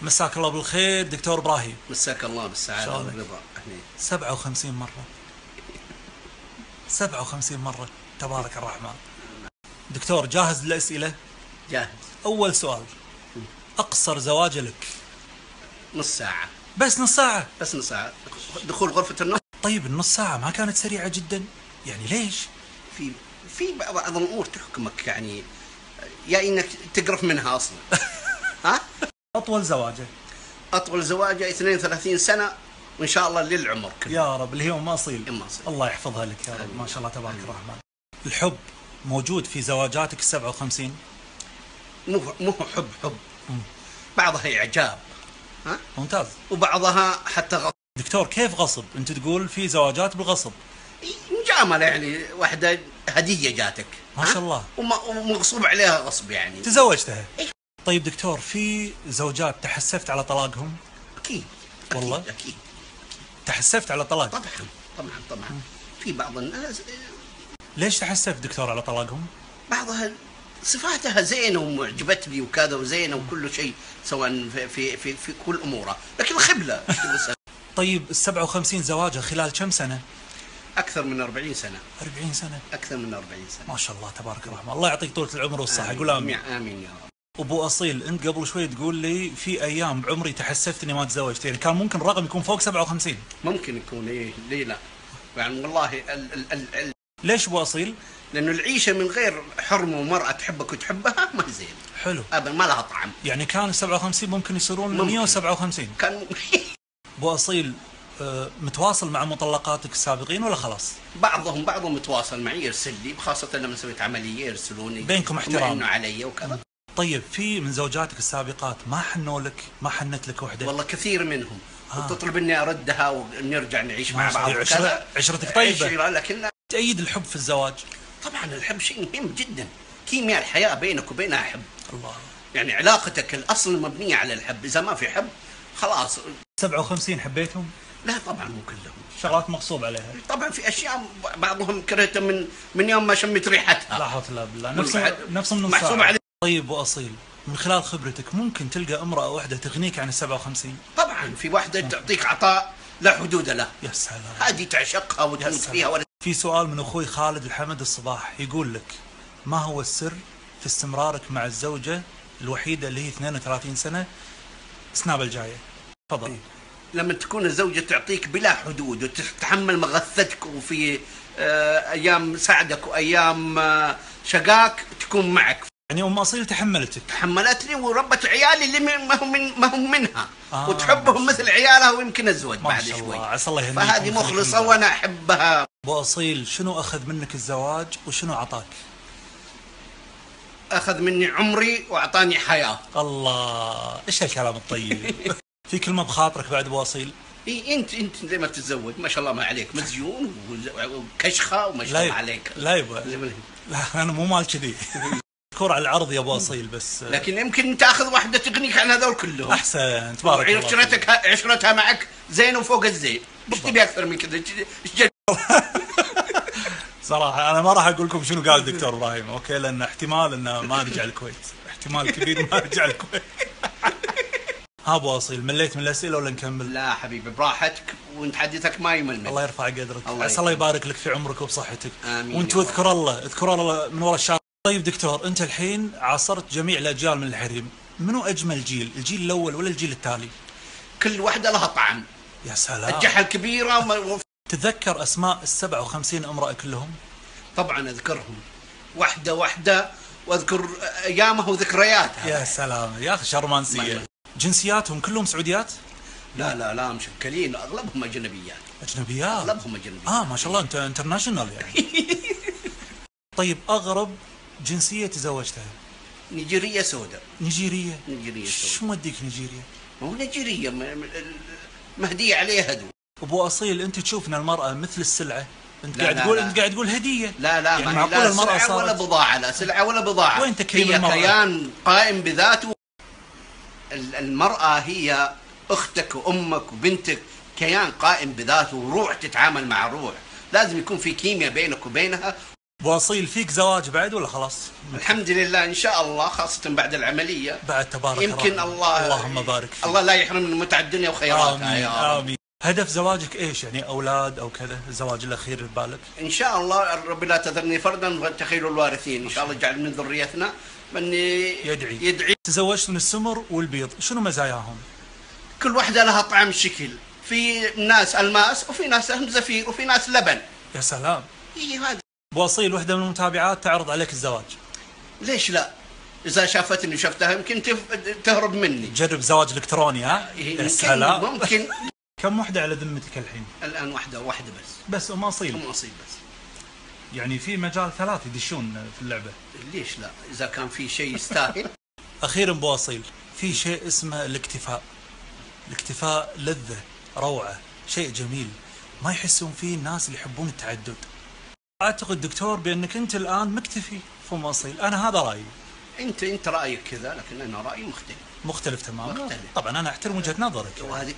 مساك الله بالخير دكتور ابراهيم. مساك الله بالسعادة والرضا. 57 مرة 57 مرة، تبارك الرحمن. دكتور جاهز للأسئلة؟ جاهز. أول سؤال، أقصر زواج لك؟ نص ساعة. بس نص ساعة؟ بس نص ساعة. دخول غرفة النوم. طيب النص ساعة ما كانت سريعة جدا؟ يعني ليش؟ في بعض الأمور تحكمك، يعني يا إنك تقرف منها أصلا. ها؟ أطول زواجة؟ أطول زواجة 32 سنة، وإن شاء الله للعمر كله. يا رب، اللي هي أم أصيل. أم أصيل. الله يحفظها لك يا رب. ما شاء الله تبارك الرحمن. الحب موجود في زواجاتك 57؟ مو حب. بعضها إعجاب. ها؟ ممتاز. وبعضها حتى غصب. دكتور كيف غصب؟ أنت تقول في زواجات بالغصب. مجاملة، يعني واحدة هدية جاتك ما شاء الله ومغصوب عليها غصب، يعني تزوجتها. طيب دكتور، في زوجات تحسفت على طلاقهم؟ أكيد. والله أكيد. تحسفت على طلاق؟ طبعا. في بعض الناس. ليش تحسفت دكتور على طلاقهم؟ بعضها صفاتها زينة ومعجبتني وكذا وزينة وكل شيء، سواء في كل أمورها، لكن خبلة. طيب ال 57 زواجة خلال كم سنة؟ أكثر من 40 سنة. 40 سنة؟ أكثر من 40 سنة. ما شاء الله تبارك الرحمن. الله يعطيك طولة العمر والصحة. قول آمين. آمين يا رب. أبو أصيل، أنت قبل شوي تقول لي في أيام بعمري تحسفت إني ما تزوجت، يعني كان ممكن الرقم يكون فوق 57؟ ممكن يكون. ليه لا؟ يعني والله ليش أبو أصيل؟ لأنه العيشة من غير حرمة ومرأة تحبك وتحبها ما زين. حلو. أبدا ما لها طعم. يعني كان ال 57 ممكن يصيرون 157؟ كان. أبو أصيل، متواصل مع مطلقاتك السابقين ولا خلاص؟ بعضهم متواصل معي، يرسل لي، خاصة لما سويت عملية يرسلوني. بينكم احترام. إنه علي وكذا. طيب في من زوجاتك السابقات ما حنوا لك، ما حنت لك وحدة؟ والله كثير منهم. وتطلب اني اردها ونرجع نعيش مع بعض. عشرتك طيبة. لكن تأيد الحب في الزواج؟ طبعا الحب شيء مهم جدا. كيمياء الحياة بينك وبينها حب. الله. يعني علاقتك الأصل مبنية على الحب، إذا ما في حب خلاص. 57 حبيتهم؟ لا طبعا مو كلهم. شغلات مغصوب عليها. طبعا في أشياء بعضهم كرهته من يوم ما شميت ريحتها. لا حول ولا بالله. نفس من محسوب عليه. طيب وأصيل، من خلال خبرتك ممكن تلقى امرأة واحدة تغنيك عن ال 57؟ طبعا في واحدة تعطيك عطاء لا حدود له. يا سلام. هذه تعشقها وتموت فيها. ولا في سؤال من أخوي خالد الحمد الصباح، يقول لك ما هو السر في استمرارك مع الزوجة الوحيدة اللي هي 32 سنة سناب الجاية؟ تفضل. لما تكون الزوجة تعطيك بلا حدود وتتحمل مغثتك، وفي أيام سعدك وأيام شقاك تكون معك. يعني أم أصيل تحملتني وربت عيالي اللي ما هم منها. وتحبهم مثل عيالها، ويمكن أزواج بعد شوي. عسى الله يهنيك. فهذه مخلصة وأنا أحبها. أبو أصيل، شنو أخذ منك الزواج وشنو عطاك؟ أخذ مني عمري وأعطاني حياة. الله، إيش هالكلام الطيب. في كلمة بخاطرك بعد أبو أصيل؟ انت زي ما تتزوج ما شاء الله ما عليك، مزيون وكشخه وما شاء الله عليك. لا يبا، لا انا مو مال كذي. كور على العرض يا ابو اصيل بس. لكن يمكن تاخذ واحده تغنيك عن هذول كلهم. احسن، تبارك الله. عشرتها معك زين وفوق الزين. ايش تبي اكثر من كذا؟ صراحه انا ما راح اقول لكم شنو قال الدكتور ابراهيم، اوكي، لان احتمال انه ما ارجع الكويت، احتمال كبير ما ارجع الكويت. ها ابو اصيل، مليت من الاسئله ولا نكمل؟ لا حبيبي براحتك، وانت حديثك ما يمل. الله يرفع قدرك. عسى الله يبارك لك في عمرك وبصحتك. امين. وانت اذكر الله من وراء الشارع. طيب دكتور، انت الحين عاصرت جميع الاجيال من الحريم، منو اجمل جيل؟ الجيل الاول ولا الجيل التالي؟ كل واحده لها طعم. يا سلام. الجحا الكبيره. تتذكر اسماء ال 57 امراه كلهم؟ طبعا اذكرهم واحده واذكر ايامها وذكرياتها. يا سلام يا اخي، شرمانسيه. جنسياتهم كلهم سعوديات؟ لا مشكلين، اغلبهم اجنبيات. اغلبهم اجنبيات. ما شاء الله، انت انترناشونال يعني. طيب اغرب جنسيه تزوجتها؟ نيجيريه سوداء. نيجيريه سوداء. شو موديك نيجيريا؟ مو نيجيريه، مهديه عليها هدوء. ابو اصيل، انت تشوفنا المراه مثل السلعه، انت قاعد تقول هديه. لا يعني معقول المراه سلعة ولا بضاعه، لا سلعه ولا بضاعه. وين تكريم المراه؟ هي كيان قائم بذاته. المراه هي اختك وامك وبنتك، كيان قائم بذاته وروح تتعامل مع روح. لازم يكون في كيمياء بينك وبينها. ابو اصيل فيك زواج بعد ولا خلاص؟ الحمد لله ان شاء الله، خاصة بعد العملية. بعد تبارك يمكن الله اللهم بارك فيك. الله لا يحرمنا من متع الدنيا وخيراتها. آمين يا رب. آمين. هدف زواجك ايش؟ يعني اولاد او كذا؟ الزواج الاخير اللي ببالك؟ ان شاء الله رب لا تذرني فردا وانت خير الوارثين، ان شاء الله اجعل من ذريتنا من يدعي. تزوجت من السمر والبيض، شنو مزاياهم؟ كل واحدة لها طعم شكل، في ناس الماس وفي ناس زفير وفي ناس لبن. يا سلام. إيه هذا. ابو اصيل وحده من المتابعات تعرض عليك الزواج، ليش لا؟ اذا شافتني وشفتها يمكن تهرب مني. جرب زواج الكتروني ها؟ يا سلام. ممكن. كم وحده على ذمتك الحين؟ الان واحدة بس. ام اصيل بس. يعني في مجال 3 يدشون في اللعبه. ليش لا؟ اذا كان في شيء يستاهل. اخيرا ابو اصيل، في شيء اسمه الاكتفاء. الاكتفاء لذة، روعة، شيء جميل ما يحسون فيه الناس اللي يحبون التعدد. اعتقد دكتور بانك انت الان مكتفي في ام اصيل، انا هذا رايي. انت رايك كذا، لكن انا رايي مختلف تماما. مختلف. طبعا انا احترم وجهة نظرك. وهذه